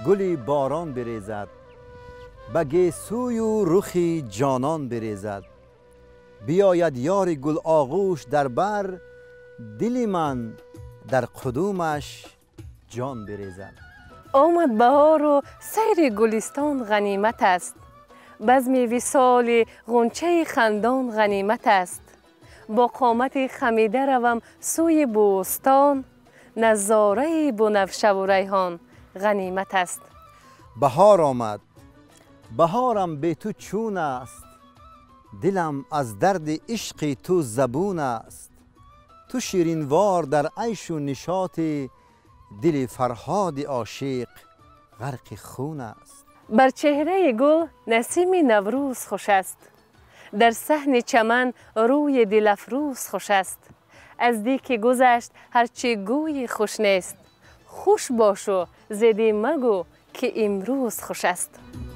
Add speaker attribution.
Speaker 1: گلی باران بریزد، به گیسوی و رخی جانان بریزد. بیاید یار گل آغوش در بر، دل من در قدومش جان بریزد.
Speaker 2: آمد بهار و سیر گلستان غنیمت است، بزم وصال غنچه خندان غنیمت است. با قامت خمیده روم سوی بوستان، نظاره بنفشه و ریحان غنیمت است.
Speaker 1: بهار آمد، بهارم به تو چون است، دلم از درد عشق تو زبون است. تو شیرینوار در عیش و نشاط، دل فرهاد عاشق غرق خون است.
Speaker 2: بر چهره گل نسیم نوروز خوش است، در صحن چمن روی دل افروز خوش است. از دی که گذشت هرچه گوی خوش نیست، خوش باش و زدی مگو که امروز خوش است.